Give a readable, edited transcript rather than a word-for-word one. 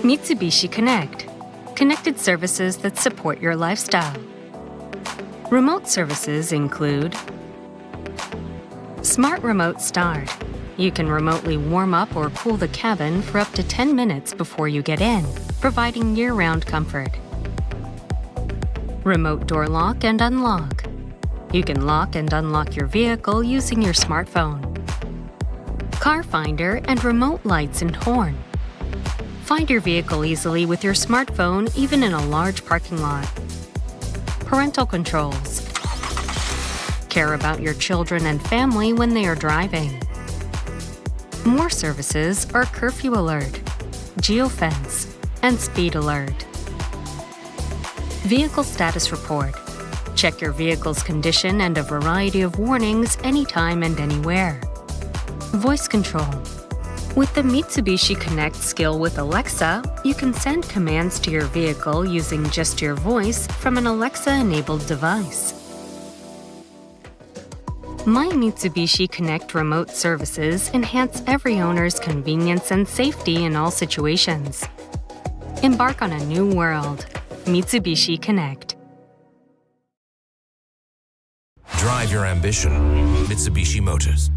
Mitsubishi Connect, connected services that support your lifestyle. Remote services include Smart Remote Start. You can remotely warm up or cool the cabin for up to 10 minutes before you get in, providing year-round comfort. Remote Door Lock and Unlock. You can lock and unlock your vehicle using your smartphone. Car Finder and Remote Lights and Horn. Find your vehicle easily with your smartphone, even in a large parking lot. Parental Controls. Care about your children and family when they are driving. More services are Curfew Alert, Geofence, and Speed Alert. Vehicle Status Report. Check your vehicle's condition and a variety of warnings anytime and anywhere. Voice Control. With the Mitsubishi Connect skill with Alexa, you can send commands to your vehicle using just your voice from an Alexa-enabled device. My Mitsubishi Connect remote services enhance every owner's convenience and safety in all situations. Embark on a new world. Mitsubishi Connect. Drive your ambition. Mitsubishi Motors.